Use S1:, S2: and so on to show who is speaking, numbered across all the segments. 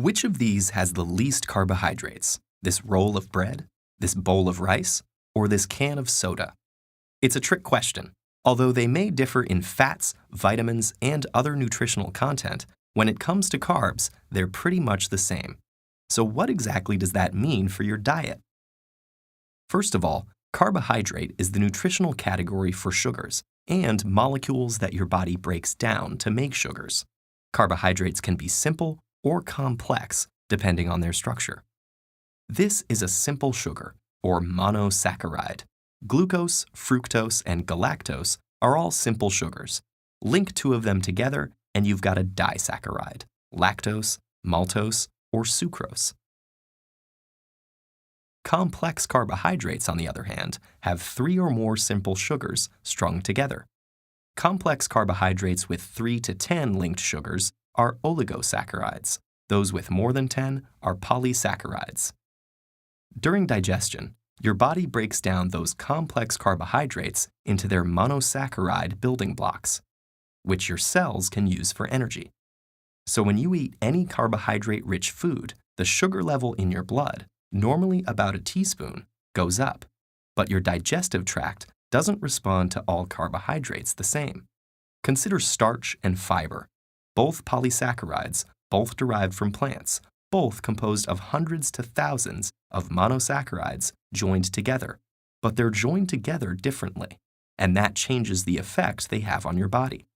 S1: Which of these has the least carbohydrates? This roll of bread, this bowl of rice, or this can of soda? It's a trick question. Although they may differ in fats, vitamins, and other nutritional content, when it comes to carbs, they're pretty much the same. So what exactly does that mean for your diet? First of all, carbohydrate is the nutritional category for sugars and molecules that your body breaks down to make sugars. Carbohydrates can be simple or complex, depending on their structure. This is a simple sugar, or monosaccharide. Glucose, fructose, and galactose are all simple sugars. Link two of them together, and you've got a disaccharide, lactose, maltose, or sucrose. Complex carbohydrates, on the other hand, have 3 or more simple sugars strung together. Complex carbohydrates with 3 to 10 linked sugars are oligosaccharides. Those with more than 10 are polysaccharides. During digestion, your body breaks down those complex carbohydrates into their monosaccharide building blocks, which your cells can use for energy. So when you eat any carbohydrate-rich food, the sugar level in your blood, normally about a teaspoon, goes up, but your digestive tract doesn't respond to all carbohydrates the same. Consider starch and fiber, both polysaccharides, both derived from plants, both composed of hundreds to thousands of monosaccharides joined together, but they're joined together differently, and that changes the effect they have on your body.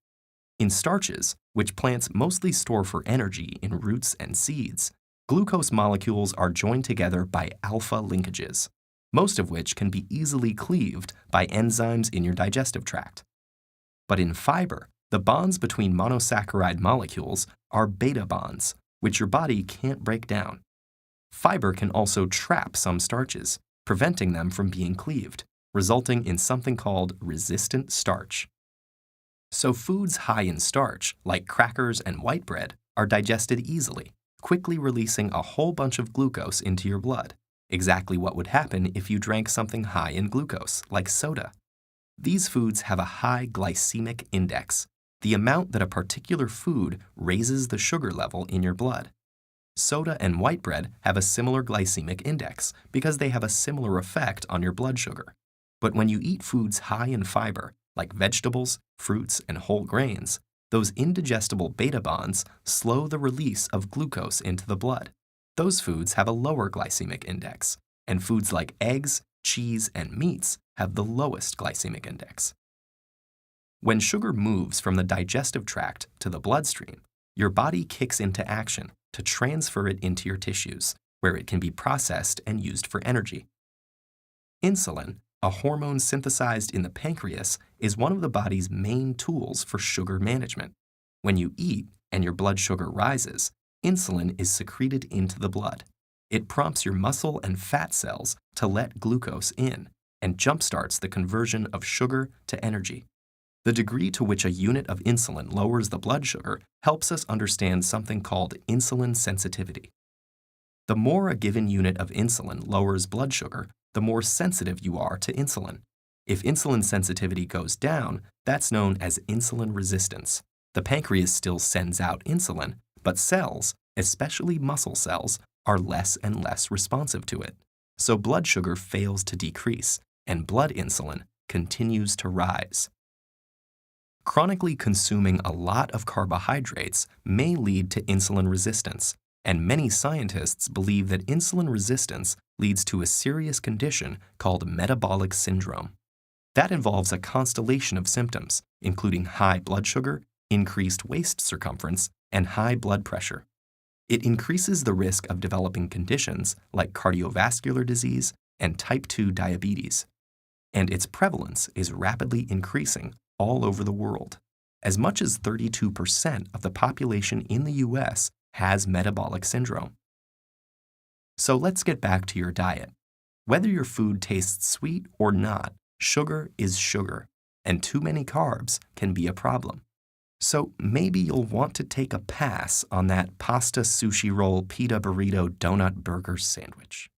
S1: In starches, which plants mostly store for energy in roots and seeds, glucose molecules are joined together by alpha linkages, most of which can be easily cleaved by enzymes in your digestive tract. But in fiber, the bonds between monosaccharide molecules are beta bonds, which your body can't break down. Fiber can also trap some starches, preventing them from being cleaved, resulting in something called resistant starch. So foods high in starch, like crackers and white bread, are digested easily, quickly releasing a whole bunch of glucose into your blood, exactly what would happen if you drank something high in glucose, like soda. These foods have a high glycemic index, the amount that a particular food raises the sugar level in your blood. Soda and white bread have a similar glycemic index because they have a similar effect on your blood sugar. But when you eat foods high in fiber, like vegetables, fruits, and whole grains, those indigestible beta bonds slow the release of glucose into the blood. Those foods have a lower glycemic index, and foods like eggs, cheese, and meats have the lowest glycemic index. When sugar moves from the digestive tract to the bloodstream, your body kicks into action to transfer it into your tissues, where it can be processed and used for energy. Insulin, a hormone synthesized in the pancreas, is one of the body's main tools for sugar management. When you eat and your blood sugar rises, insulin is secreted into the blood. It prompts your muscle and fat cells to let glucose in and jumpstarts the conversion of sugar to energy. The degree to which a unit of insulin lowers the blood sugar helps us understand something called insulin sensitivity. The more a given unit of insulin lowers blood sugar, the more sensitive you are to insulin. If insulin sensitivity goes down, that's known as insulin resistance. The pancreas still sends out insulin, but cells, especially muscle cells, are less and less responsive to it. So blood sugar fails to decrease, and blood insulin continues to rise. Chronically consuming a lot of carbohydrates may lead to insulin resistance, and many scientists believe that insulin resistance leads to a serious condition called metabolic syndrome. That involves a constellation of symptoms, including high blood sugar, increased waist circumference, and high blood pressure. It increases the risk of developing conditions like cardiovascular disease and type 2 diabetes. And its prevalence is rapidly increasing all over the world. As much as 32% of the population in the US has metabolic syndrome. So let's get back to your diet. Whether your food tastes sweet or not, sugar is sugar, and too many carbs can be a problem. So maybe you'll want to take a pass on that pasta, sushi roll, pita burrito, donut burger sandwich.